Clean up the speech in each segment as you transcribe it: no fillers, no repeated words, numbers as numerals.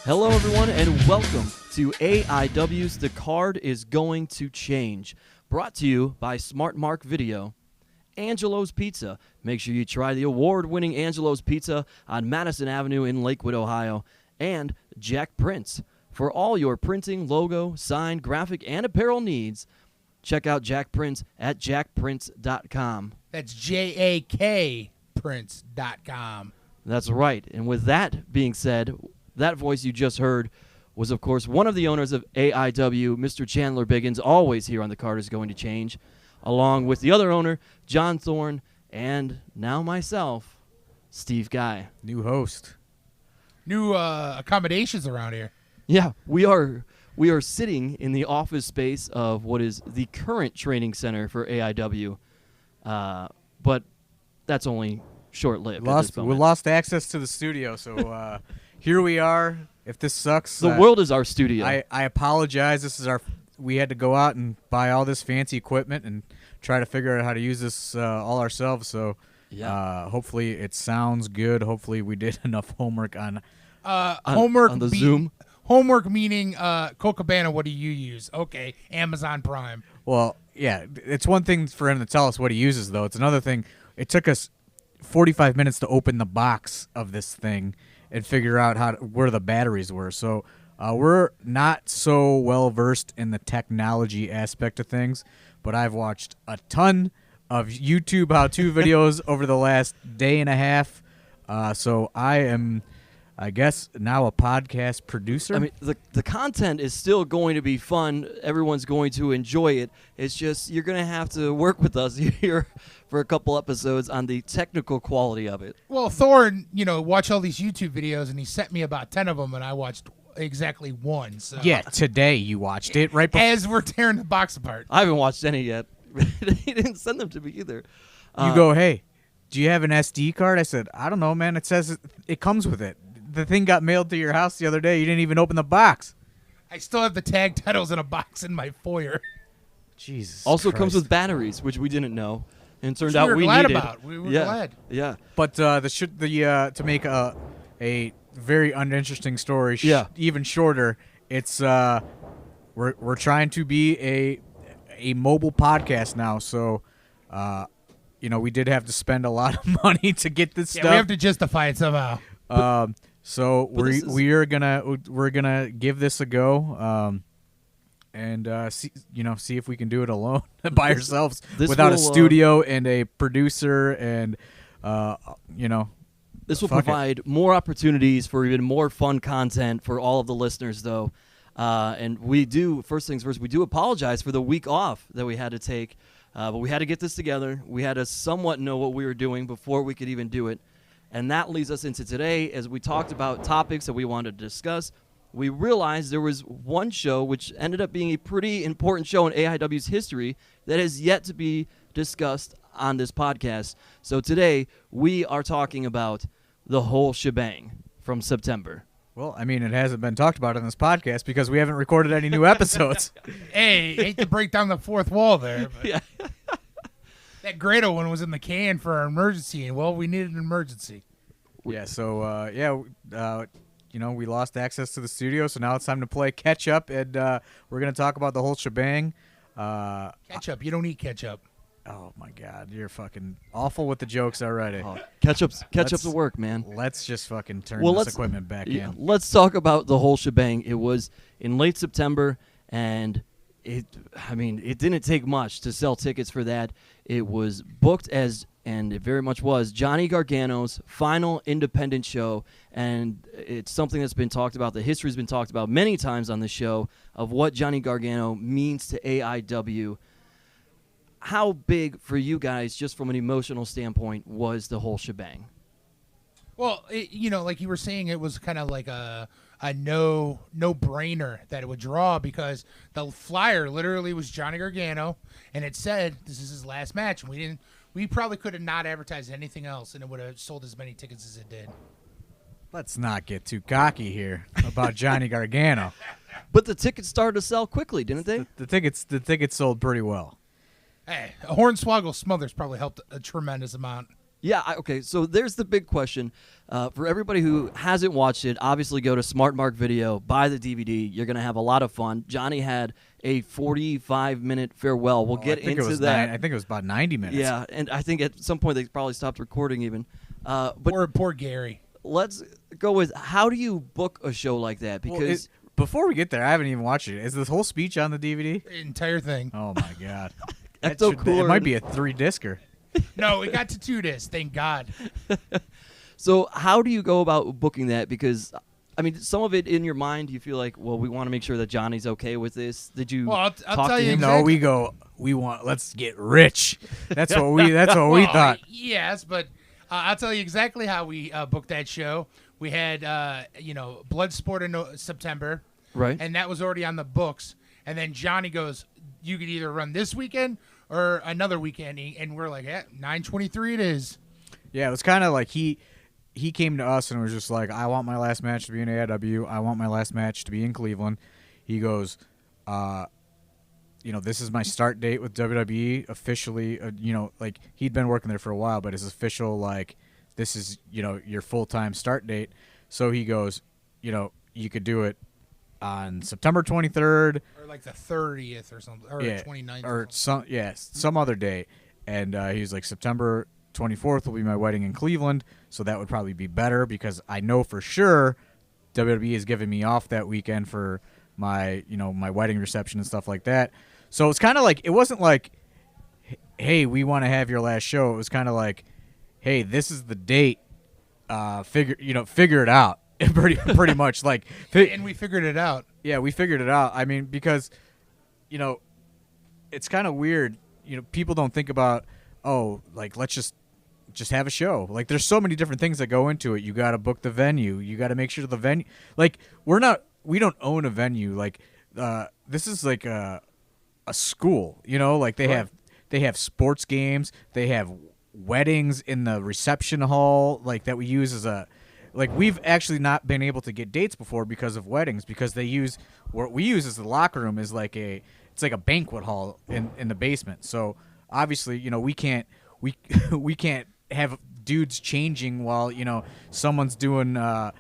Hello, everyone, and welcome to AIW's The Card is Going to Change, brought to you by Smart Mark Video. Angelo's Pizza. Make sure you try the award-winning Angelo's Pizza on Madison Avenue in Lakewood, Ohio. And Jack Prints. For all your printing, logo, sign, graphic, and apparel needs, check out Jack Prints at jackprints.com. That's JAK Prints.com. That's right. And with that being said, that voice you just heard was, of course, one of the owners of AIW, Mr. Chandler Biggins, always here on The Card is Going to Change, along with the other owner, John Thorne, and now myself, Steve Guy. New host. New accommodations around here. Yeah, we are sitting in the office space of what is the current training center for AIW, but that's only short-lived. We lost access to the studio, so here we are. If this sucks, the world is our studio. I apologize. We had to go out and buy all this fancy equipment and try to figure out how to use this all ourselves. So hopefully it sounds good. Hopefully we did enough homework on the Zoom. Homework meaning Cocabana, what do you use? Okay, Amazon Prime. Well, yeah, it's one thing for him to tell us what he uses, though. It's another thing. It took us 45 minutes to open the box of this thing and figure out where the batteries were. So we're not so well versed in the technology aspect of things, but I've watched a ton of YouTube how-to videos over the last day and a half. So I am, I guess, now a podcast producer. I mean, the content is still going to be fun. Everyone's going to enjoy it. It's just you're going to have to work with us here for a couple episodes on the technical quality of it. Well, Thorne, watch all these YouTube videos, and he sent me about 10 of them, and I watched exactly one. So. Yeah, today you watched it, right? As we're tearing the box apart. I haven't watched any yet. He didn't send them to me either. You go, hey, do you have an SD card? I said, I don't know, man. It says it comes with it. The thing got mailed to your house the other day. You didn't even open the box. I still have the tag titles in a box in my foyer. Jesus. Also Christ. comes with batteries, which we didn't know, and turned Which out we needed. We were glad. Yeah. But to make a very uninteresting story even shorter, it's we're trying to be a mobile podcast now. So we did have to spend a lot of money to get this stuff. We have to justify it somehow. So we're gonna give this a go, and see if we can do it alone by ourselves without a studio and a producer, and this will provide more opportunities for even more fun content for all of the listeners, though. And first things first, we do apologize for the week off that we had to take, but we had to get this together. We had to somewhat know what we were doing before we could even do it. And that leads us into today. As we talked about topics that we wanted to discuss, we realized there was one show which ended up being a pretty important show in AIW's history that has yet to be discussed on this podcast. So today, we are talking about the whole shebang from September. Well, I mean, it hasn't been talked about on this podcast because we haven't recorded any new episodes. Hey, hate to break down the fourth wall there. But Yeah. that Grado one was in the can for our emergency, and, we needed an emergency. Yeah, so, we lost access to the studio, so now it's time to play catch-up, and we're going to talk about the whole shebang. Ketchup. You don't eat ketchup. Oh, my God. You're fucking awful with the jokes already. Oh, ketchup's the work, man. Let's just fucking turn this equipment back in. Let's talk about the whole shebang. It was in late September, and it didn't take much to sell tickets for that. It was booked as, and it very much was, Johnny Gargano's final independent show, and it's something that's been talked about. The history's been talked about many times on the show of what Johnny Gargano means to AIW. How big for you guys, just from an emotional standpoint, was the whole shebang? Well, like you were saying, it was kind of like a no-brainer that it would draw, because the flyer literally was Johnny Gargano, and it said this is his last match. And we probably could have not advertised anything else, and it would have sold as many tickets as it did. Let's not get too cocky here about Johnny Gargano. But the tickets started to sell quickly, didn't they? The tickets sold pretty well. Hey, a Hornswoggle Smothers probably helped a tremendous amount. Yeah, okay, so there's the big question. For everybody who hasn't watched it, obviously go to Smart Mark Video, buy the DVD. You're going to have a lot of fun. Johnny had a 45-minute farewell. We'll get into that. I think it was about 90 minutes. Yeah, and I think at some point they probably stopped recording even. But Poor Gary. let's go with, how do you book a show like that? Because before we get there, I haven't even watched it. Is this whole speech on the DVD? Entire thing. Oh, my God. that's so cool. It might be a 3-discer. No, it got to 2 discs. Thank God. So how do you go about booking that? Because, I mean, some of it in your mind, you feel like, well, we want to make sure that Johnny's okay with this. Did you Well, I'll talk tell to you him? exactly. No, let's get rich. That's what we thought. Yes, but I'll tell you exactly how we booked that show. We had, Bloodsport in September, Right. and that was already on the books. And then Johnny goes, you could either run this weekend or another weekend. And we're like, 9/23 it is. Yeah, it was kind of like he came to us and was just like, I want my last match to be in AIW. I want my last match to be in Cleveland. He goes, this is my start date with WWE officially. Like he'd been working there for a while, but his official, like, this is, your full-time start date. So he goes, you could do it on September 23rd. Or like the 30th or something. Or 29th. Or some other day. And he was like, September 24th will be my wedding in Cleveland, so that would probably be better because I know for sure WWE is giving me off that weekend for my my wedding reception and stuff like that. So it's kind of like, it wasn't like, hey, we want to have your last show. It was kind of like, hey, this is the date. Figure it out. pretty much like. And we figured it out. Yeah, we figured it out. I mean, because it's kind of weird. People don't think about, oh, like, let's just have a show. Like, there's so many different things that go into it. You got to book the venue. You got to make sure the venue, like, we don't own a venue. Like, this is like a school, like they have sports games. They have weddings in the reception hall, like, that we use as we've actually not been able to get dates before because of weddings, because they use, what we use as the locker room is it's like a banquet hall in the basement. So obviously, we can't have dudes changing while someone's doing the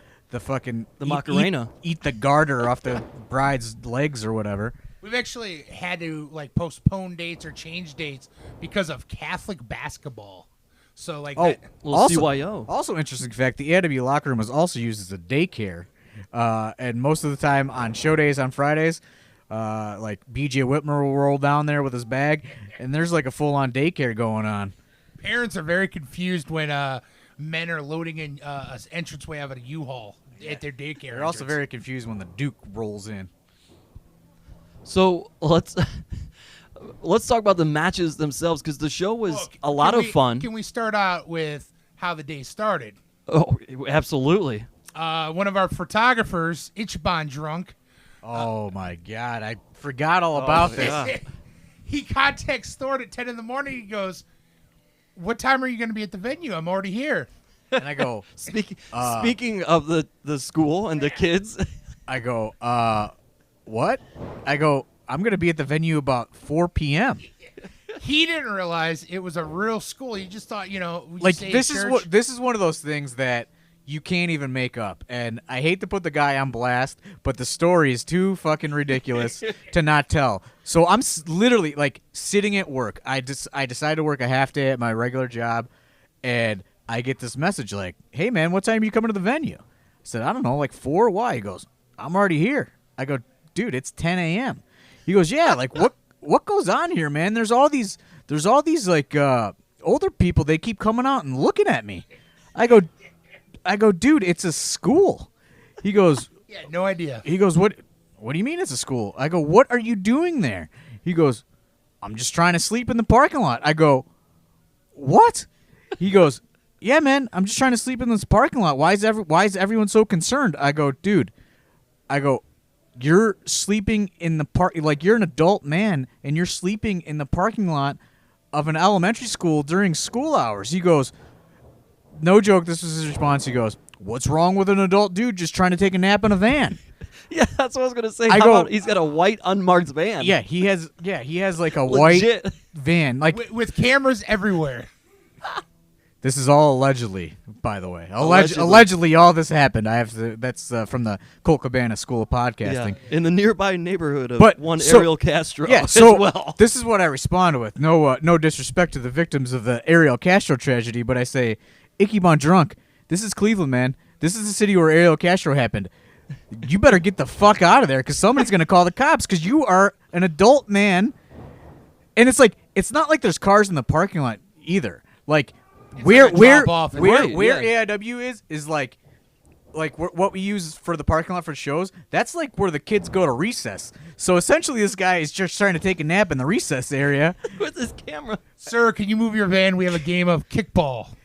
Macarena, eat the garter off the bride's legs or whatever. We've actually had to postpone dates or change dates because of Catholic basketball. So CYO. Also interesting fact, the AIW locker room is also used as a daycare, and most of the time on show days on Fridays, like BJ Whitmer will roll down there with his bag, and there's like a full-on daycare going on. Parents are very confused when men are loading in an entranceway out of a U-Haul at their daycare. They're also very confused when the Duke rolls in. So let's talk about the matches themselves, because the show was a lot of fun. Can we start out with how the day started? Oh, absolutely. One of our photographers, Ichiban Drunk. Oh my God, I forgot all about this. God. He contacts Thorne at 10 in the morning. He goes, what time are you going to be at the venue? I'm already here. And I go, Speaking of the school and the kids, I go, what? I go, I'm going to be at the venue about 4 p.m. He didn't realize it was a real school. He just thought, this is one of those things that you can't even make up. And I hate to put the guy on blast, but the story is too fucking ridiculous to not tell. So I'm literally like sitting at work. I decided to work a half day at my regular job, and I get this message like, hey man, what time are you coming to the venue? I said, I don't know, like 4. Why? He goes, I'm already here. I go, dude, it's 10 a.m. He goes, yeah, like what goes on here, man? There's all these like older people. They keep coming out and looking at me. I go, dude, it's a school. He goes, yeah, no idea. He goes, what do you mean it's a school? I go, what are you doing there? He goes, I'm just trying to sleep in the parking lot. I go, what? He goes, yeah, man, I'm just trying to sleep in this parking lot. Why is everyone so concerned? I go, dude, you're sleeping in the park, like you're an adult man and you're sleeping in the parking lot of an elementary school during school hours. He goes, no joke, this was his response. He goes, what's wrong with an adult dude just trying to take a nap in a van? Yeah, that's what I was gonna say. How about he's got a white unmarked van? Yeah, he has like a Legit. white van, like with cameras everywhere. This is all allegedly, by the way. Allegedly. Allegedly, all this happened. I have to. That's from the Colt Cabana School of Podcasting. In the nearby neighborhood of Ariel Castro Yeah, as well. This is what I respond with. No disrespect to the victims of the Ariel Castro tragedy, but I say, Ichiban drunk. This is Cleveland, man. This is the city where Ariel Castro happened. You better get the fuck out of there because somebody's going to call the cops because you are an adult man. And it's like, it's not like there's cars in the parking lot either. Like, where AIW is like what we use for the parking lot for shows, that's like where the kids go to recess. So essentially this guy is just trying to take a nap in the recess area. With his camera. Sir, can you move your van? We have a game of kickball.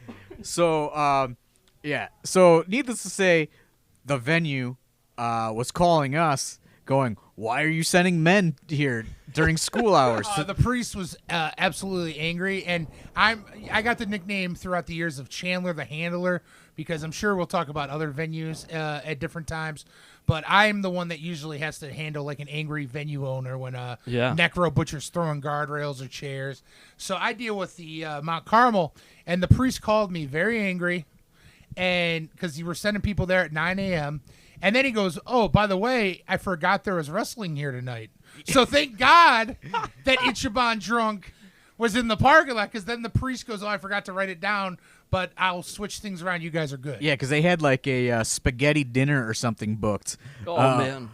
So, yeah. So needless to say, the venue was calling us going, why are you sending men here during school hours? The priest was absolutely angry, and I got the nickname throughout the years of Chandler the Handler because I'm sure we'll talk about other venues at different times, but I'm the one that usually has to handle like an angry venue owner when Necro Butcher's throwing guardrails or chairs. So I deal with the Mount Carmel, and the priest called me very angry, and because you were sending people there at 9 a.m., and then he goes, oh, by the way, I forgot there was wrestling here tonight. So thank God that Ichiban Drunk was in the parking lot, because then the priest goes, oh, I forgot to write it down, but I'll switch things around. You guys are good. Yeah, because they had like a spaghetti dinner or something booked. Oh, man.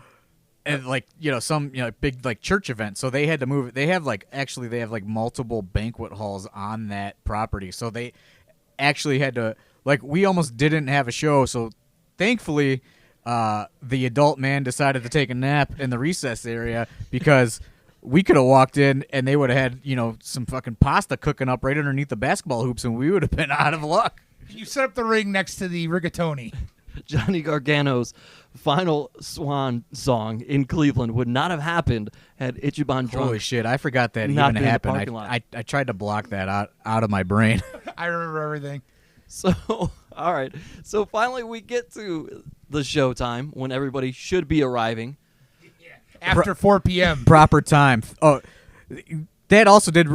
And like, some big like church event. So they had to move it. They have like multiple banquet halls on that property. So they actually had to, like, we almost didn't have a show. So thankfully, the adult man decided to take a nap in the recess area because we could have walked in and they would have had, some fucking pasta cooking up right underneath the basketball hoops, and we would have been out of luck. You set up the ring next to the rigatoni. Johnny Gargano's final swan song in Cleveland would not have happened had Ichiban Drunk. Holy shit, I forgot that not even been happened. in the parking lot. I tried to block that out of my brain. I remember everything. So, all right. So finally we get to the show time when everybody should be arriving. After 4 p.m. Proper time. Oh, that also did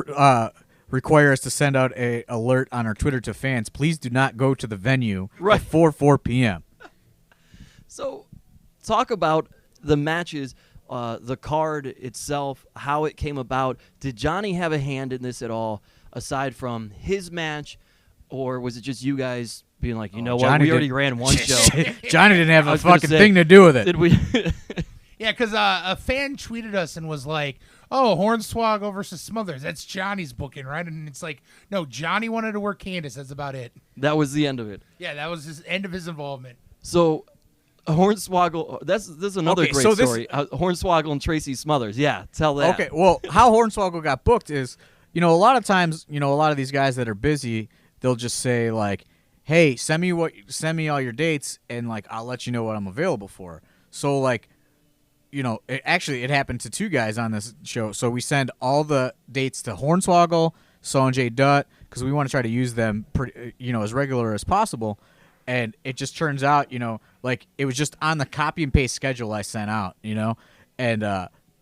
require us to send out a alert on our Twitter to fans. Please do not go to the venue before 4 p.m. So talk about the matches, the card itself, how it came about. Did Johnny have a hand in this at all, aside from his match, or was it just you guys being like, what, Johnny we already ran one show. Johnny didn't have a fucking thing to do with it. Did we? Yeah, because a fan tweeted us and was like, oh, Hornswoggle versus Smothers. That's Johnny's booking, right? And it's like, no, Johnny wanted to work Candace. That's about it. That was the end of it. Yeah, that was his end of his involvement. So Hornswoggle, this is another great story. Hornswoggle and Tracy Smothers. Yeah, tell that. Okay, well, how Hornswoggle got booked is, a lot of times, a lot of these guys that are busy, they'll just say like, hey, send me all your dates, and like I'll let you know what I'm available for. So like, it happened to two guys on this show. So we send all the dates to Hornswoggle, Sanjay Dutt, because we want to try to use them as regular as possible. And it just turns out, like it was just on the copy and paste schedule I sent out, and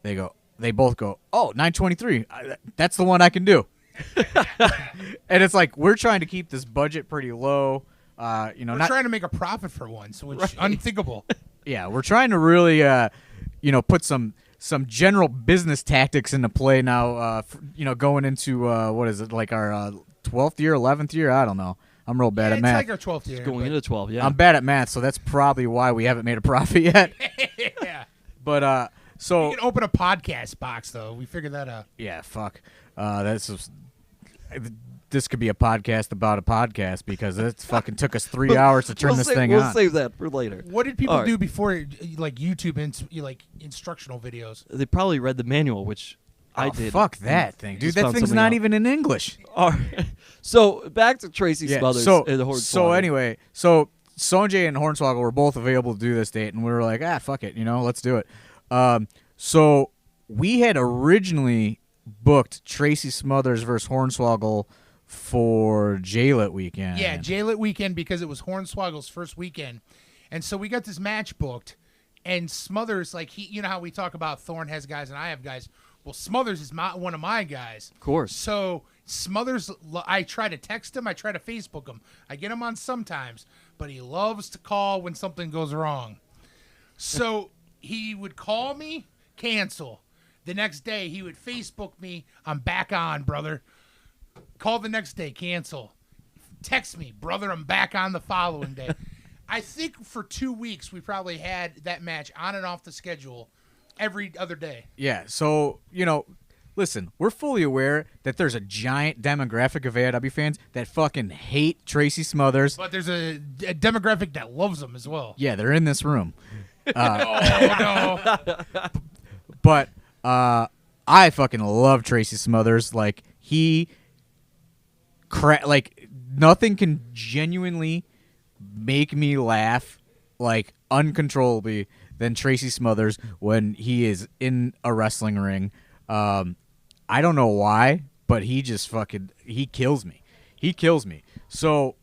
they both go, oh, 9/23, that's the one I can do. And it's like, we're trying to keep this budget pretty low. We're trying to make a profit for once, which is unthinkable. Yeah, we're trying to really, put some general business tactics into play now, going into, what is it, like our 12th year, 11th year? I don't know. I'm real bad at math. It's like our 12th year. Going into 12, yeah. I'm bad at math, so that's probably why we haven't made a profit yet. Yeah. But, so... We can open a podcast box, though. We figured that out. Yeah, fuck. This could be a podcast about a podcast because it fucking took us 3 hours to turn this thing on. We'll save that for later. What did people do before, like, YouTube instructional videos? They probably read the manual, which I did. Fuck that thing, dude. That thing's not even in English. All right. So back to Tracy Smothers and the Hornswoggle. So anyway, Sanjay and Hornswoggle were both available to do this date, and we were like, fuck it, let's do it. So we had originally booked Tracy Smothers versus Hornswoggle for J-Lit weekend. Yeah, J-Lit weekend, because it was Hornswoggle's first weekend. And so we got this match booked, and Smothers, like, how we talk about Thorne has guys and I have guys. Well, Smothers is one of my guys. Of course. So Smothers, I try to text him. I try to Facebook him. I get him on sometimes, but he loves to call when something goes wrong. So he would call me, cancel. The next day, he would Facebook me, I'm back on, brother. Call the next day, cancel. Text me, brother, I'm back on the following day. I think for 2 weeks, we probably had that match on and off the schedule every other day. Yeah, so, listen, we're fully aware that there's a giant demographic of AIW fans that fucking hate Tracy Smothers. But there's a demographic that loves him as well. Yeah, they're in this room. Oh, no. But I fucking love Tracy Smothers. Like, nothing can genuinely make me laugh, like, uncontrollably than Tracy Smothers when he is in a wrestling ring. I don't know why, but he just he kills me. He kills me. So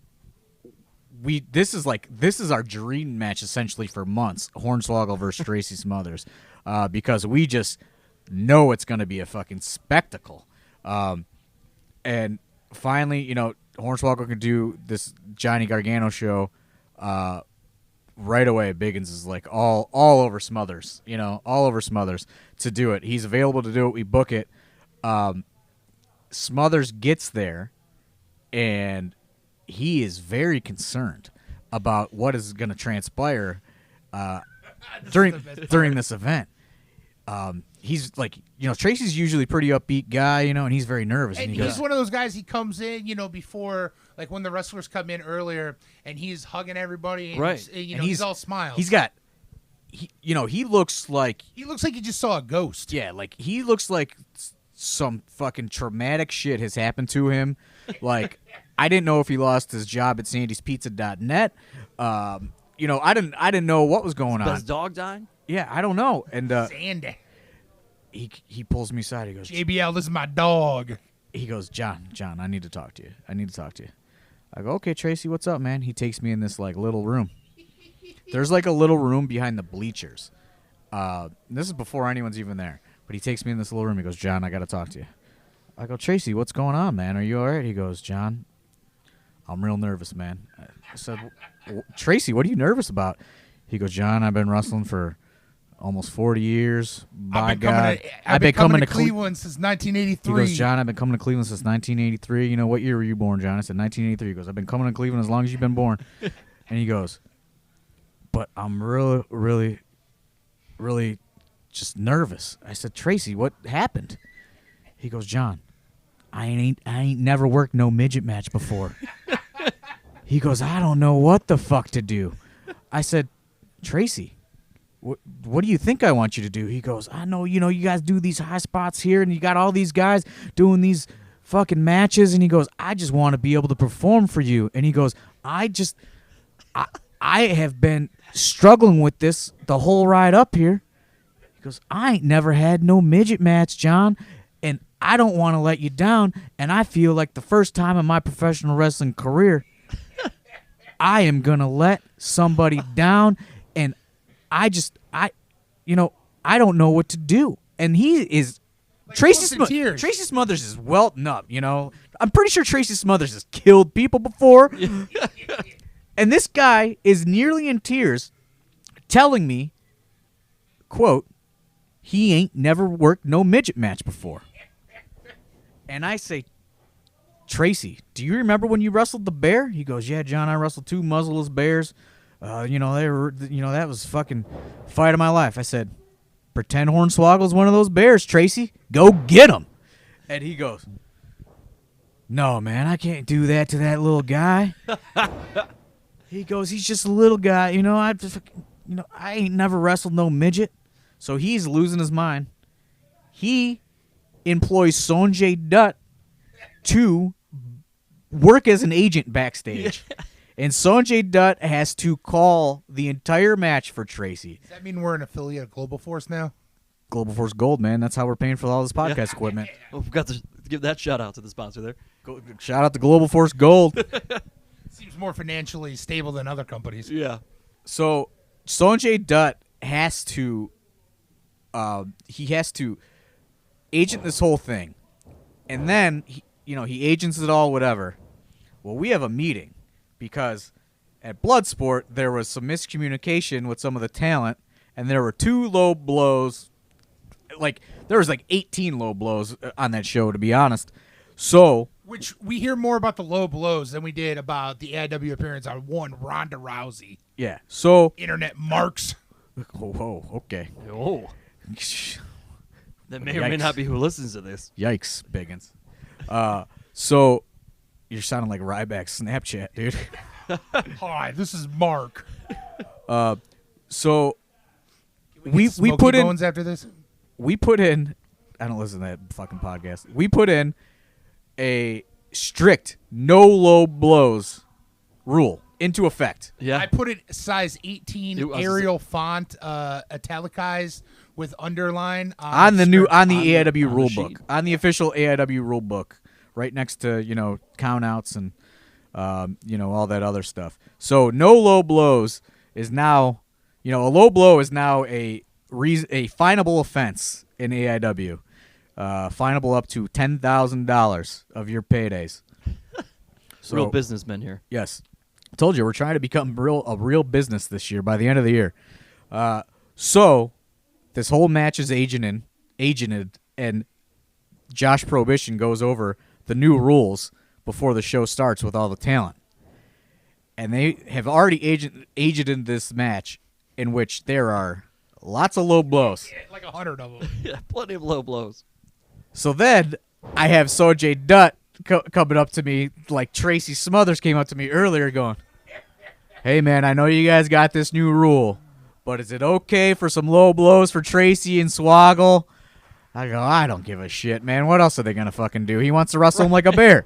this is our dream match essentially for months, Hornswoggle versus Tracy Smothers, because we just know it's going to be a fucking spectacle. And finally, Hornswoggle can do this Johnny Gargano show right away. Biggins is like all over Smothers, all over Smothers to do it. He's available to do it. We book it. Smothers gets there, and he is very concerned about what is going to transpire during this event. He's like, Tracy's usually a pretty upbeat guy, and he's very nervous. And he's one of those guys, he comes in, before, like when the wrestlers come in earlier, and he's hugging everybody. And right. He's all smiles. He looks like... He looks like he just saw a ghost. Yeah, like he looks like some fucking traumatic shit has happened to him. Like, I didn't know if he lost his job at sandyspizza.net. I didn't know what was going on. His dog died? Yeah, I don't know. And Sandy. He pulls me aside. He goes, JBL, this is my dog. He goes, John, I need to talk to you. I go, okay, Tracy, what's up, man? He takes me in this like little room. There's like a little room behind the bleachers. This is before anyone's even there. But he takes me in this little room. He goes, John, I got to talk to you. I go, Tracy, what's going on, man? Are you all right? He goes, John, I'm real nervous, man. I said, Tracy, what are you nervous about? He goes, John, I've been wrestling for almost 40 years. I've been coming to Cleveland since 1983. He goes, John, I've been coming to Cleveland since 1983. What year were you born, John? I said, 1983. He goes, I've been coming to Cleveland as long as you've been born. And he goes, but I'm really, really, really just nervous. I said, Tracy, what happened? He goes, John, I ain't never worked no midget match before. He goes, I don't know what the fuck to do. I said, Tracy, what do you think I want you to do? He goes, I know, you guys do these high spots here, and you got all these guys doing these fucking matches, and he goes, I just want to be able to perform for you. And he goes, I have been struggling with this the whole ride up here. He goes, I ain't never had no midget match, John, and I don't want to let you down, and I feel like the first time in my professional wrestling career, I am going to let somebody down, and I don't know what to do. And he is... Like Tracy Smothers is welting up, I'm pretty sure Tracy Smothers has killed people before. And this guy is nearly in tears telling me, quote, he ain't never worked no midget match before. And I say, Tracy, do you remember when you wrestled the bear? He goes, yeah, John, I wrestled 2 muzzleless bears. That was fucking fight of my life. I said, pretend Hornswoggle's one of those bears, Tracy. Go get him. And he goes, no, man, I can't do that to that little guy. He goes, he's just a little guy. I ain't never wrestled no midget. So he's losing his mind. He employs Sonjay Dutt to work as an agent backstage. And Sonjay Dutt has to call the entire match for Tracy. Does that mean we're an affiliate of Global Force now? Global Force Gold, man. That's how we're paying for all this podcast equipment. Well, we've got to give that shout out to the sponsor there. Shout out to Global Force Gold. Seems more financially stable than other companies. Yeah. So Sonjay Dutt has to agent this whole thing. And then he agents it all, whatever. Well, we have a meeting because at Bloodsport there was some miscommunication with some of the talent, and there were 2 low blows. Like there was 18 low blows on that show, to be honest. So, which we hear more about the low blows than we did about the AIW appearance on one Ronda Rousey. Yeah. So internet marks. Oh, okay. Oh. That may or may not be who listens to this. Yikes, Biggins. So you're sounding like Ryback's Snapchat, dude. Hi, this is Mark. So we put in bones after this. We put in. I don't listen to that fucking podcast. We put in a strict no low blows rule into effect. Yeah, I put it size 18 Arial font, italicized with underline on the AIW rule book, on the official AIW rule book, right next to countouts and all that other stuff. So no low blows is now a low blow is now a finable offense in AIW. Finable up to $10,000 of your paydays. So, real businessmen here. Yes. I told you, we're trying to become a real business this year by the end of the year. So this whole match is agented, and Josh Prohibition goes over the new rules before the show starts with all the talent. And they have already agented this match in which there are lots of low blows. Yeah, like 100 of them. Yeah, plenty of low blows. So then I have Sojay Dutt coming up to me, like Tracy Smothers came up to me earlier going, hey, man, I know you guys got this new rule, but is it okay for some low blows for Tracy and Swoggle? I go, I don't give a shit, man. What else are they going to fucking do? He wants to wrestle him like a bear.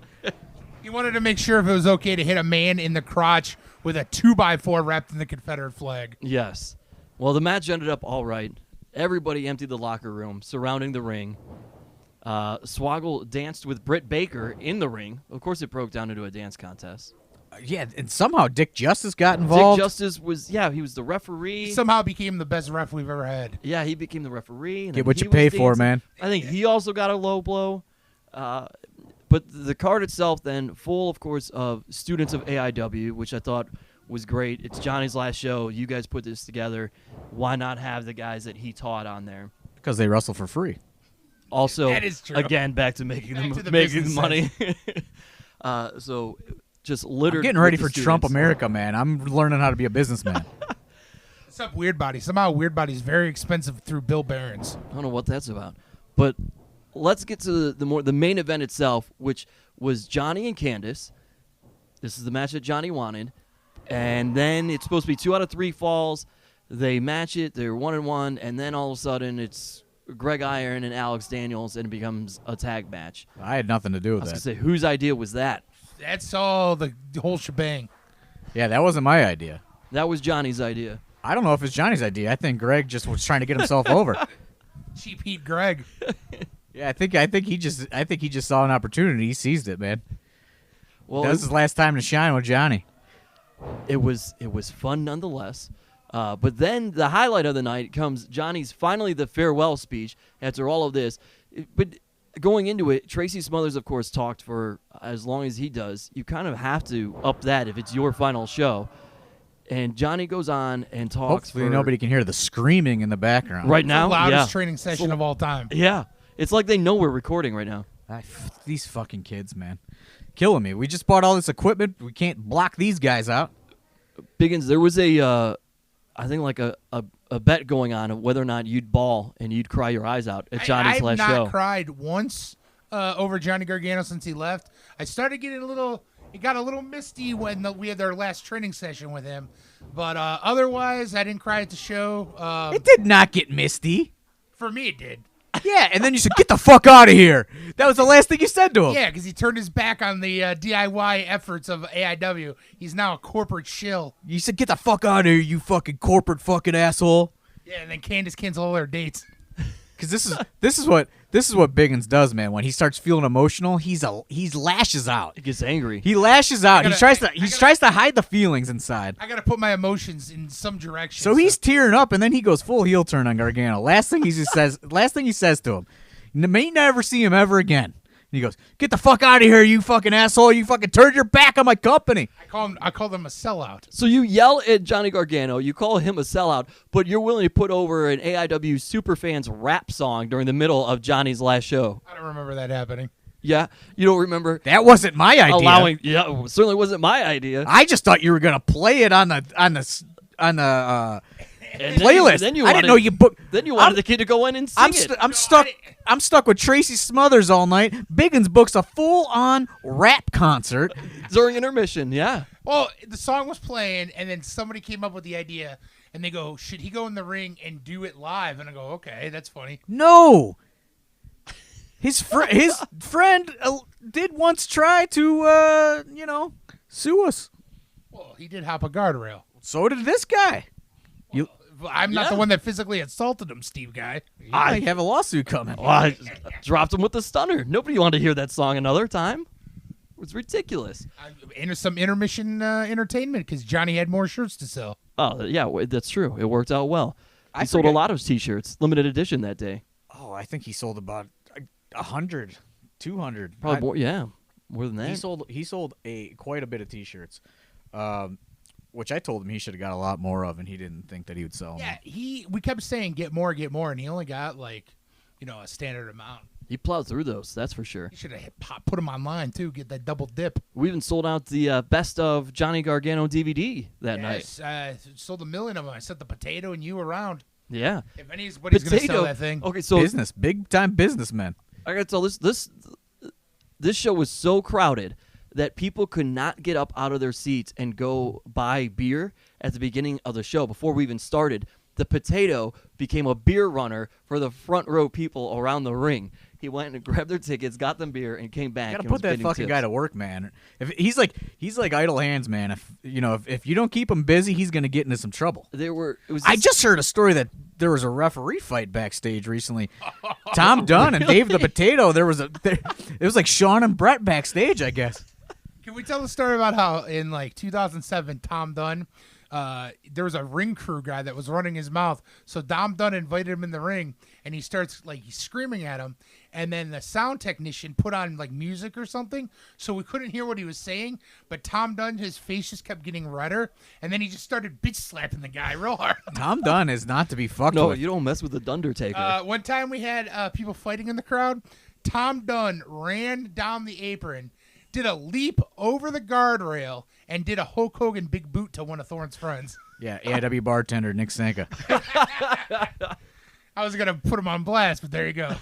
He wanted to make sure if it was okay to hit a man in the crotch with a 2x4 wrapped in the Confederate flag. Yes. Well, the match ended up all right. Everybody emptied the locker room surrounding the ring. Swoggle danced with Britt Baker in the ring. Of course, it broke down into a dance contest. Yeah, and somehow Dick Justice got involved. Dick Justice he was the referee. He somehow became the best ref we've ever had. Yeah, he became the referee. And get what you pay for, man. I think he also got a low blow. But the card itself then, full, of course, of students of AIW, which I thought was great. It's Johnny's last show. You guys put this together. Why not have the guys that he taught on there? Because they wrestle for free. Also, that is true. Again, back to making the money. So just littered. I'm getting ready for students. Trump America, man. I'm learning how to be a businessman. What's up, Weird Body? Somehow Weird Body's very expensive through Bill Barron's. I don't know what that's about. But let's get to the main event itself, which was Johnny and Candice. This is the match that Johnny wanted. And then it's supposed to be 2 out of 3 falls. They match it. They're 1-1. And then all of a sudden it's Greg Iron and Alex Daniels, and it becomes a tag match. I had nothing to do with I was that. going to say, whose idea was that? That's all the whole shebang. Yeah, that wasn't my idea. That was Johnny's idea. I don't know if it's Johnny's idea. I think Greg just was trying to get himself over. Cheap Heat Greg. Yeah, I think he just saw an opportunity. He seized it, man. Well, that was his last time to shine with Johnny. It was fun nonetheless. But then the highlight of the night comes Johnny's finally the farewell speech after all of this. But going into it, Tracy Smothers, of course, talked for as long as he does. You kind of have to up that if it's your final show. And Johnny goes on and talks. Hopefully nobody can hear the screaming in the background. Right now, the loudest training session of all time. Yeah. It's like they know we're recording right now. These fucking kids, man. Killing me. We just bought all this equipment. We can't block these guys out. Biggins, there was I think like a bet going on of whether or not you'd bawl and you'd cry your eyes out at Johnny's last show. I've not cried once over Johnny Gargano since he left. I started getting it got a little misty when we had our last training session with him. But otherwise, I didn't cry at the show. It did not get misty. For me, it did. Yeah, and then you said, get the fuck out of here. That was the last thing you said to him. Yeah, because he turned his back on the DIY efforts of AIW. He's now a corporate shill. You said, get the fuck out of here, you fucking corporate fucking asshole. Yeah, and then Candice canceled all their dates. Because this is what Biggins does, man. When he starts feeling emotional, he lashes out. He gets angry. He lashes out. He tries to hide the feelings inside. I gotta put my emotions in some direction. So he's tearing up, and then he goes full heel turn on Gargano. Last thing he says to him, you may never see him ever again. he goes, "Get the fuck out of here, you fucking asshole! You fucking turned your back on my company." I call them a sellout. So you yell at Johnny Gargano, you call him a sellout, but you're willing to put over an AIW Superfans rap song during the middle of Johnny's last show. I don't remember that happening. Yeah, you don't remember That wasn't my idea. Yeah, it certainly wasn't my idea. I just thought you were gonna play it on the And playlist. Then you I wanted, didn't know you booked. Then you wanted the kid to go in and sing it. I'm stuck with Tracy Smothers all night. Biggins books a full-on rap concert. During intermission, yeah. Well, the song was playing, and then somebody came up with the idea, and they go, "Should he go in the ring and do it live?" And I go, "Okay, that's funny." No. His friend did once try to sue us. Well, he did hop a guardrail. So did this guy. I'm not the one that physically assaulted him, Steve Guy. I have a lawsuit coming. Well, I dropped him with the stunner. Nobody wanted to hear that song another time. It was ridiculous. Some intermission entertainment because Johnny had more shirts to sell. Oh, yeah, that's true. It worked out well. He I sold a forget- lot of T-shirts, limited edition that day. Oh, I think he sold about 100, 200. Probably more, yeah, more than that. He sold quite a bit of T-shirts, which I told him he should have got a lot more of, and he didn't think that he would sell them. Yeah, we kept saying get more, and he only got a standard amount. He plowed through those, that's for sure. He should have put them online too, get that double dip. We even sold out the best of Johnny Gargano DVD that night. Sold 1 million of them. I sent the potato and you around. Yeah. If anybody's going to sell that thing. Okay, so Big time businessmen. I gotta tell this show was so crowded that people could not get up out of their seats and go buy beer at the beginning of the show before we even started. The potato became a beer runner for the front row people around the ring. He went and grabbed their tickets, got them beer, and came back. You gotta and put was that bidding fucking tips. guy to work, man. If he's like idle hands, man. If you don't keep him busy, he's gonna get into some trouble. I I just heard a story that there was a referee fight backstage recently. Tom Dunn and Dave the Potato. It was like Sean and Brett backstage, I guess. Can we tell the story about how in 2007, Tom Dunn, there was a ring crew guy that was running his mouth. So Tom Dunn invited him in the ring, and he starts he's screaming at him. And then the sound technician put on music or something, so we couldn't hear what he was saying. But Tom Dunn, his face just kept getting redder, and then he just started bitch slapping the guy real hard. Tom Dunn is not to be fucked No, with. you don't mess with the Undertaker. One time we had people fighting in the crowd. Tom Dunn ran down the apron, did a leap over the guardrail, and did a Hulk Hogan big boot to one of Thorne's friends. Yeah, AIW bartender Nick Sanka. I was gonna put him on blast, but there you go.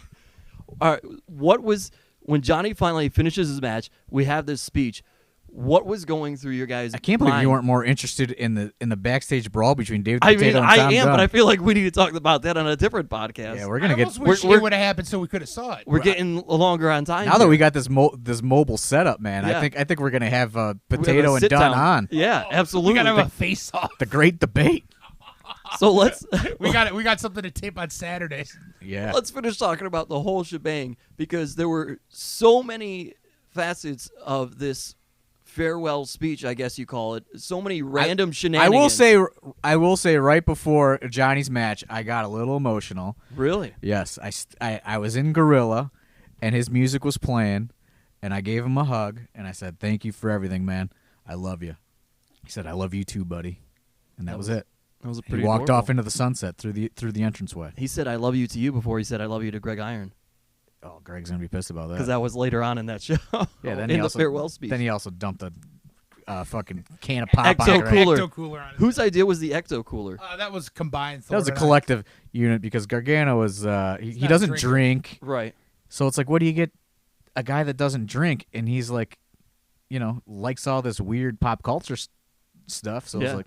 All right, when Johnny finally finishes his match, we have this speech. What was going through your guys' I can't believe mind? you weren't more interested in the backstage brawl between Dave the I mean, Potato and I Tom am, Dunn. but I feel like we need to talk about that on a different podcast. Yeah, we're I gonna get. almost wish it would have happened so we could have saw it. We're getting longer on time. Now that we got this mobile setup, man, Yeah. I think we're gonna have We have a Potato and sit-down. Dunn on Yeah, We absolutely. gotta have a face off. the great debate. So let's We got something to tape on Saturdays. Yeah, let's finish talking about the whole shebang, because there were so many facets of this farewell speech, I guess you call it. So many random shenanigans. I will say right before Johnny's match, I got a little emotional. Really? Yes, I was in Gorilla, and his music was playing, and I gave him a hug, and I said, "Thank you for everything, man. I love you." He said, "I love you too, buddy," and that was it. That was a He pretty walked adorable. off into the sunset through the entranceway. He said, "I love you" to you before he said, "I love you" to Greg Iron, Oh, Greg's gonna be pissed about because that. that was later on in that show. Yeah, then in he the also, farewell speech. Then he also dumped a fucking can of pop on Ecto Greg. Cooler. Ecto cooler on it. Whose idea was the Ecto Cooler? That was combined. That was a Thorne and I. collective unit because Gargano was he not a doesn't drinker. drink, Right. so it's like, what do you get a guy that doesn't drink and he's like, likes all this weird pop culture stuff. So Yeah. it's like,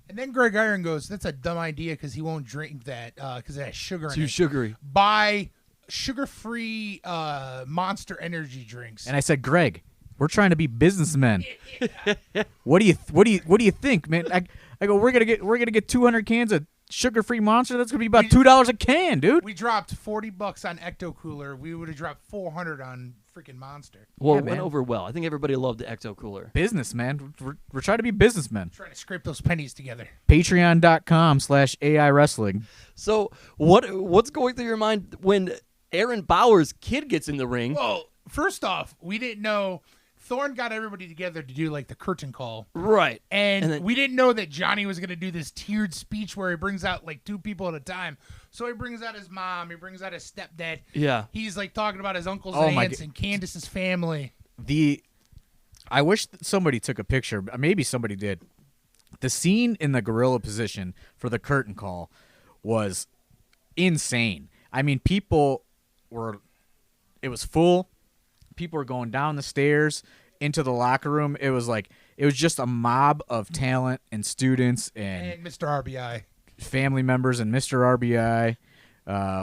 And then Greg Iron goes, "That's a dumb idea because he won't drink that because it has sugar in Too it. sugary. Buy sugar-free Monster energy drinks." and I said, Greg, we're trying to be businessmen. What do you think, man? I go, we're gonna get 200 cans of sugar-free Monster. That's gonna be about $2 a can, dude. We dropped $40 on Ecto Cooler. We would have dropped $400 on freaking Monster. Well, Yeah, it went man. over well. I think everybody loved the Ecto Cooler. Business, man. We're trying to be businessmen. Trying to scrape those pennies together. Patreon.com/AI Wrestling. So what's going through your mind when Aaron Bauer's kid gets in the ring? Well, first off, we didn't know Thorne got everybody together to do like the curtain call. Right. And then, we didn't know that Johnny was going to do this tiered speech where he brings out like 2 people at a time. So he brings out his mom, he brings out his stepdad. Yeah. He's like talking about his uncles and aunts and Candace's family. I wish somebody took a picture. Maybe somebody did. The scene in the gorilla position for the curtain call was insane. I mean, it was full. People were going down the stairs into the locker room. It was just a mob of talent and students and Mr. RBI. Family members and Mr. RBI.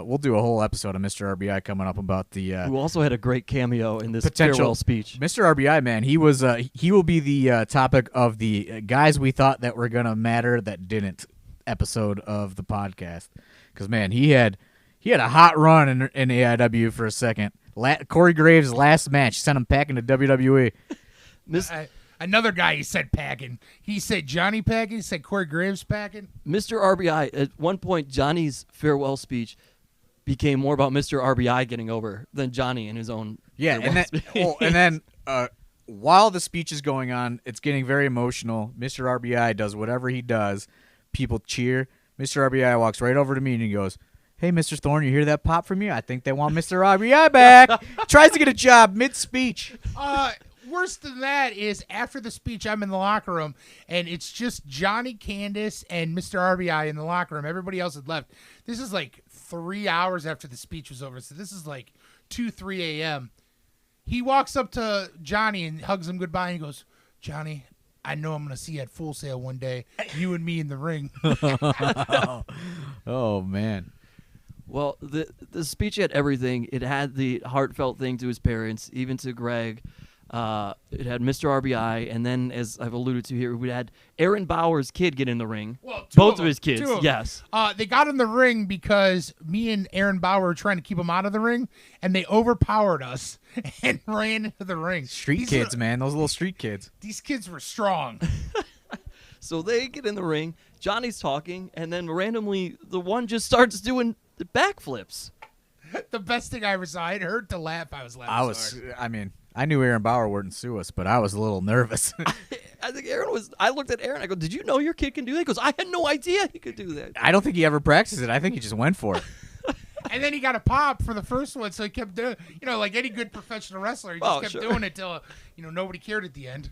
We'll do a whole episode of Mr. RBI coming up about the who also had a great cameo in this potential farewell speech. Mr. RBI, man, he will be the topic of the guys we thought that were gonna matter that didn't episode of the podcast. Because man, he had a hot run in AIW for a second. Corey Graves' last match sent him packing to WWE. Another guy he said packing. He said Johnny packing. He said Corey Graves packing. Mr. RBI, at one point, Johnny's farewell speech became more about Mr. RBI getting over than Johnny in his own farewell speech. And then while the speech is going on, it's getting very emotional. Mr. RBI does whatever he does. People cheer. Mr. RBI walks right over to me and he goes, "Hey, Mr. Thorne, you hear that pop from you? I think they want Mr. RBI back." Tries to get a job mid-speech. Worse than that is after the speech, I'm in the locker room, and it's just Johnny, Candace, and Mr. RBI in the locker room. Everybody else had left. This is like 3 hours after the speech was over, so this is like 2, 3 a.m. He walks up to Johnny and hugs him goodbye, and he goes, "Johnny, I know I'm going to see you at Full Sail one day, you and me in the ring." Oh, man. Well, the speech had everything. It had the heartfelt thing to his parents, even to Greg. It had Mr. RBI, and then, as I've alluded to here, we had Aaron Bauer's kid get in the ring. Well, both of his kids, yes. They got in the ring because me and Aaron Bauer were trying to keep him out of the ring, and they overpowered us and ran into the ring. Street kids, man. Those little street kids. These kids were strong. So they get in the ring. Johnny's talking, and then randomly the one just starts doing the backflips. The best thing I ever saw. It hurt to laugh. I was laughing. I knew Aaron Bauer wouldn't sue us, but I was a little nervous. I think Aaron was. I looked at Aaron. I go, "Did you know your kid can do that?" He goes, "I had no idea he could do that." I don't think he ever practiced it. I think he just went for it. And then he got a pop for the first one, so he kept doing. Like any good professional wrestler, he just kept doing it till nobody cared at the end.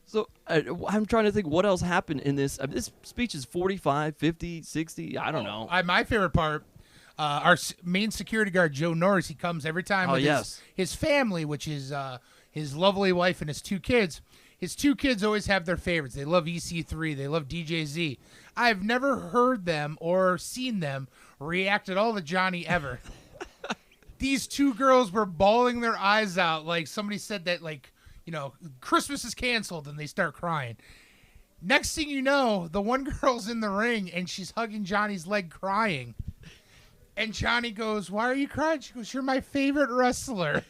So I'm trying to think what else happened in this. This speech is 45, 50, 60. I don't know. My favorite part. Our main security guard, Joe Norris, he comes every time with his family, which is his lovely wife and his 2 kids. His 2 kids always have their favorites. They love EC3. They love DJZ. I've never heard them or seen them react at all to Johnny ever. These 2 girls were bawling their eyes out like somebody said that, Christmas is canceled, and they start crying. Next thing you know, the one girl's in the ring, and she's hugging Johnny's leg crying. And Johnny goes, "Why are you crying?" She goes, "You're my favorite wrestler."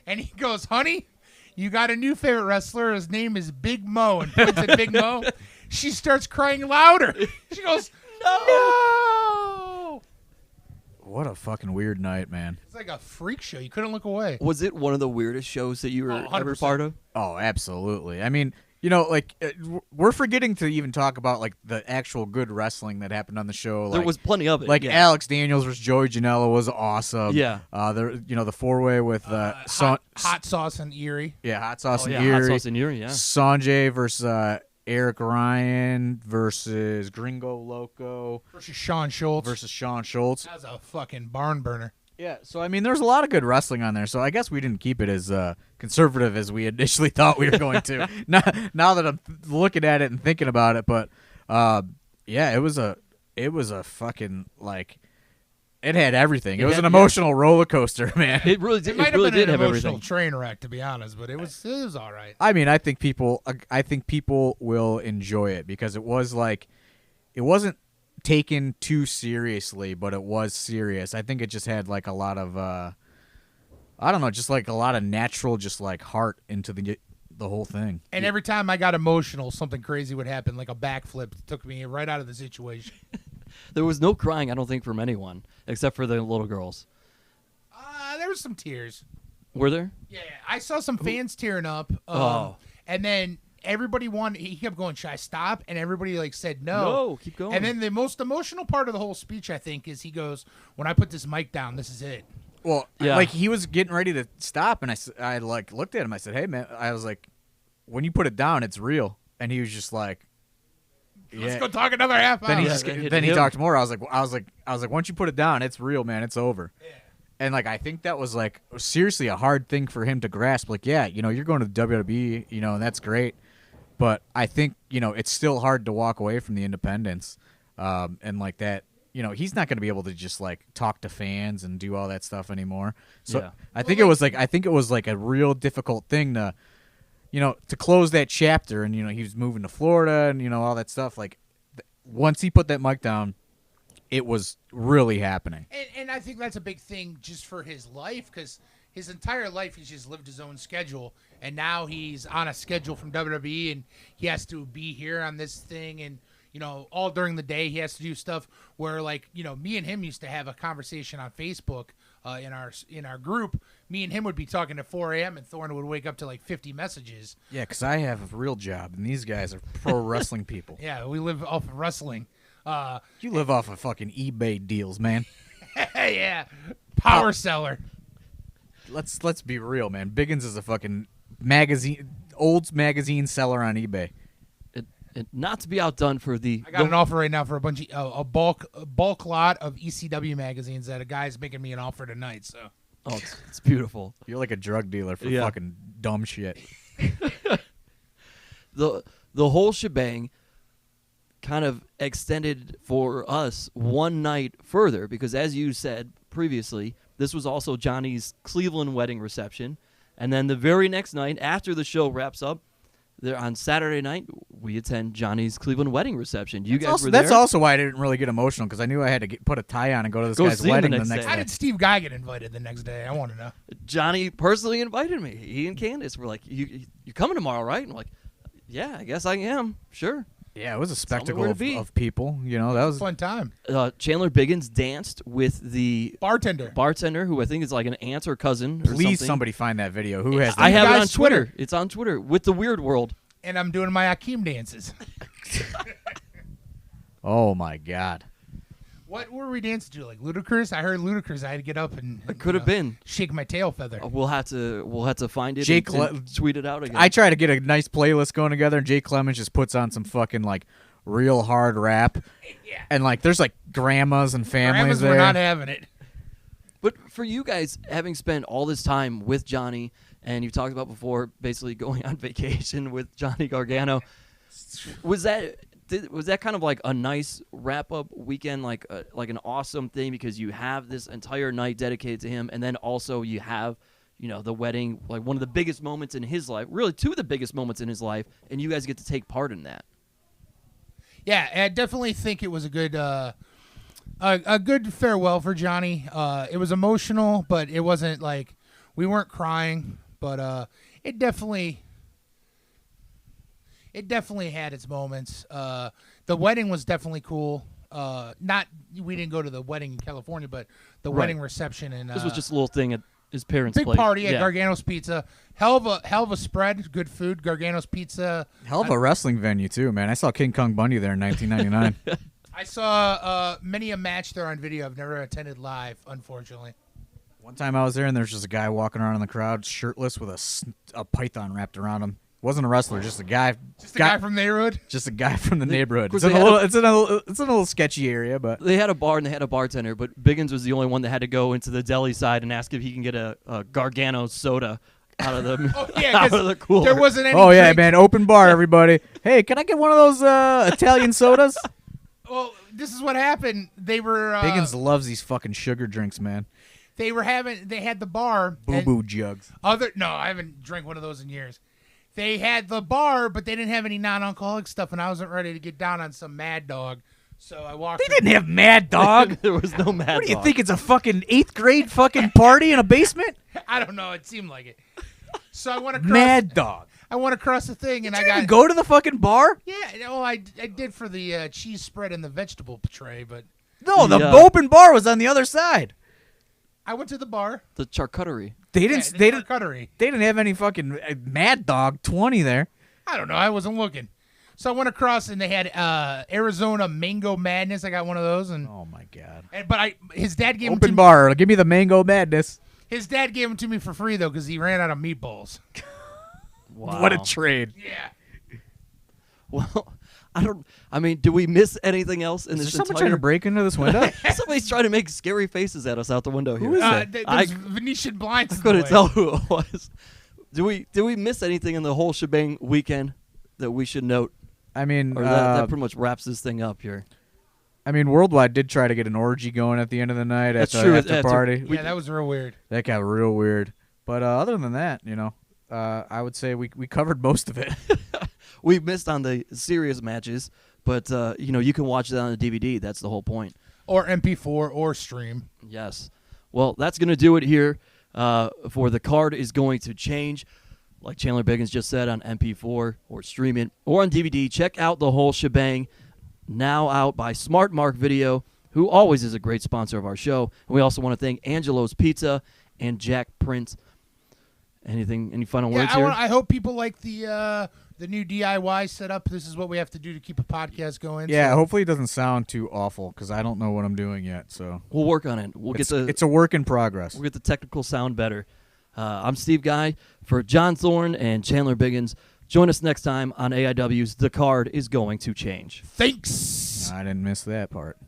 And he goes, "Honey, you got a new favorite wrestler. His name is Big Mo." And points at Big Mo. She starts crying louder. She goes, "No!" What a fucking weird night, man. It's like a freak show. You couldn't look away. Was it one of the weirdest shows that you were ever part of? Oh, absolutely. I mean, we're forgetting to even talk about the actual good wrestling that happened on the show. There was plenty of it. Alex Daniels versus Joey Janela was awesome. Yeah. The 4-way with Hot Sauce and Erie. Yeah, Hot Sauce and Erie. Hot Sauce and Erie. Yeah. Sanjay versus Eric Ryan versus Gringo Loco versus Sean Schultz. That was a fucking barn burner. Yeah, so I mean, there's a lot of good wrestling on there. So I guess we didn't keep it as conservative as we initially thought we were going to. now that I'm looking at it and thinking about it, but yeah, it was a fucking it had everything. It was an emotional roller coaster, man. It really did. It might have been an have emotional everything. train wreck, to be honest, but it was all right. I mean, I think people will enjoy it because it wasn't taken too seriously, but it was serious. I think it just had a lot of I don't know, just a lot of natural heart into the whole thing. And every time I got emotional, something crazy would happen, like a backflip that took me right out of the situation. There was no crying, I don't think, from anyone except for the little girls. there was some tears. Were there? Yeah, I saw some fans tearing up. And then everybody he kept going, should I stop? And everybody like said no. No, keep going. And then the most emotional part of the whole speech, I think, is he goes, when I put this mic down, this is it. Well, Yeah. like he was getting ready to stop, and I like looked at him. I said, "Hey, man," I was like, "When you put it down, it's real." And he was just like, "Yeah." Let's go talk another half hour. Then he Yeah, just that hit then he him. talked more. I was like, once you put it down, it's real, man. It's over. Yeah. And like I think that was like seriously a hard thing for him to grasp. Like, yeah, you're going to the WWE, and that's great, but I think it's still hard to walk away from the independents, and like that. He's not going to be able to just like talk to fans and do all that stuff anymore. So Yeah. I think it was like a real difficult thing to, to close that chapter. And he was moving to Florida and all that stuff. Like once he put that mic down, it was really happening. And I think that's a big thing just for his life, because his entire life he's just lived his own schedule, and now he's on a schedule from WWE, and he has to be here on this thing, and all during the day he has to do stuff where, like, me and him used to have a conversation on Facebook in our group. Me and him would be talking at 4 a.m. and Thorne would wake up to like 50 messages. Yeah, because I have a real job, and these guys are pro wrestling people. Yeah, we live off of wrestling. You live off of fucking eBay deals, man. Yeah, power seller. Let's be real, man. Biggins is a fucking old magazine seller on eBay. Not to be outdone for the. I got an offer right now for a bunch of a bulk lot of ECW magazines that a guy's making me an offer tonight. So. Oh, it's beautiful. You're like a drug dealer for Yeah. fucking dumb shit. The whole shebang kind of extended for us one night further because, as you said previously, this was also Johnny's Cleveland wedding reception. And then the very next night, after the show wraps up, there on Saturday night, we attend Johnny's Cleveland wedding reception. You guys were there. That's also why I didn't really get emotional, because I knew I had to put a tie on and go to this guy's see him the wedding the next next day. How day. did Steve Guy get invited the next day? I want to know. Johnny personally invited me. He and Candace were like, "You coming tomorrow, right?" And I'm like, "Yeah, I guess I am. Sure." Yeah, it was a spectacle where to be. of people. That was Fun time. Chandler Biggins danced with the Bartender. who I think is like an aunt or cousin. Or Please, something. somebody find that video. Who has that? I have it on Guy's Twitter. Twitter. It's on Twitter with the Weird World. And I'm doing my Akeem dances. Oh my God. What were we dancing to? Like Ludacris? I heard Ludacris. I had to get up and It could have been. shake my tail feather. We'll have to find it Jake and tweet it out again. I try to get a nice playlist going together, and Jake Clemens just puts on some fucking like real hard rap. Yeah. And like there's like grandmas and families Grandmas there. were not having it. But for you guys, having spent all this time with Johnny, and you talked about before, basically going on vacation with Johnny Gargano, was that kind of like a nice wrap-up weekend, like an awesome thing, because you have this entire night dedicated to him, and then also you have, the wedding, like one of the biggest moments in his life, really two of the biggest moments in his life, and you guys get to take part in that. Yeah, I definitely think it was a good farewell for Johnny. It was emotional, but it wasn't like we weren't crying. But it definitely had its moments. The wedding was definitely cool. We didn't go to the wedding in California, but the wedding reception and This was just a little thing at his parents' big place. party at Yeah. Gargano's Pizza. Hell of a spread, good food. Gargano's Pizza. Hell of a wrestling venue too, man. I saw King Kong Bundy there in 1999. I saw many a match there on video. I've never attended live, unfortunately. One time I was there, and there's just a guy walking around in the crowd, shirtless, with a python wrapped around him. Wasn't a wrestler, just a guy. Just a guy from the neighborhood. Just a guy from the neighborhood. course It's in they a had little. It's in a little sketchy area, but They had a bar and they had a bartender, but Biggins was the only one that had to go into the deli side and ask if he can get a Gargano soda out of the Oh yeah, out 'cause of the cooler. there wasn't any. oh yeah, drink. man, open bar, everybody. Hey, can I get one of those Italian sodas? Well, this is what happened. They were Biggins loves these fucking sugar drinks, man. they had the bar. Boo and boo jugs. No, I haven't drank one of those in years. They had the bar, but they didn't have any non-alcoholic stuff, and I wasn't ready to get down on some Mad Dog, so I walked. They didn't have Mad Dog. There was no Mad What do you Dog. think? It's a fucking 8th grade fucking party in a basement? I don't know. It seemed like it. So I went across. Mad Dog. I went across the thing, and Did I you got. even go to the fucking bar? Yeah, no, I did for the cheese spread and the vegetable tray, but No, the Yeah. open bar was on the other side. I went to the bar. The charcuterie. They Yeah, didn't. the They didn't. charcuterie. They didn't have any fucking Mad Dog 20 there. I don't know. I wasn't looking. So I went across and they had Arizona Mango Madness. I got one of those, and Oh my god. but his dad gave them to Open me. bar. Give me the Mango Madness. His dad gave them to me for free though because he ran out of meatballs. Wow. What a trade. Yeah. Well, I mean, do we miss anything else in Is this there someone entire? trying to break into this window? Somebody's trying to make scary faces at us out the window here. Who is that? There's Venetian blinds. I in the couldn't way. tell who it was. Did we miss anything in the whole shebang weekend that we should note? I mean, Or that pretty much wraps this thing up here. I mean, Worldwide did try to get an orgy going at the end of the night That's at true. the after Yeah, party. Yeah, that was real weird. That got real weird. But other than that, I would say we covered most of it. We missed on the serious matches, but you can watch that on the DVD. That's the whole point. Or MP4 or stream. Yes. Well, that's going to do it here. For the card is going to change, like Chandler Biggins just said, on MP4 or stream it or on DVD. Check out the whole shebang. Now out by Smart Mark Video, who always is a great sponsor of our show. And we also want to thank Angelo's Pizza and Jack Print. Any final words here? I hope people like the new DIY setup. This is what we have to do to keep a podcast going. Yeah, so. hopefully it doesn't sound too awful because I don't know what I'm doing yet. So We'll work on it. it's a work in progress. We'll get the technical sound better. I'm Steve Guy for John Thorne and Chandler Biggins. Join us next time on AIW's The Card is Going to Change. Thanks. I didn't miss that part.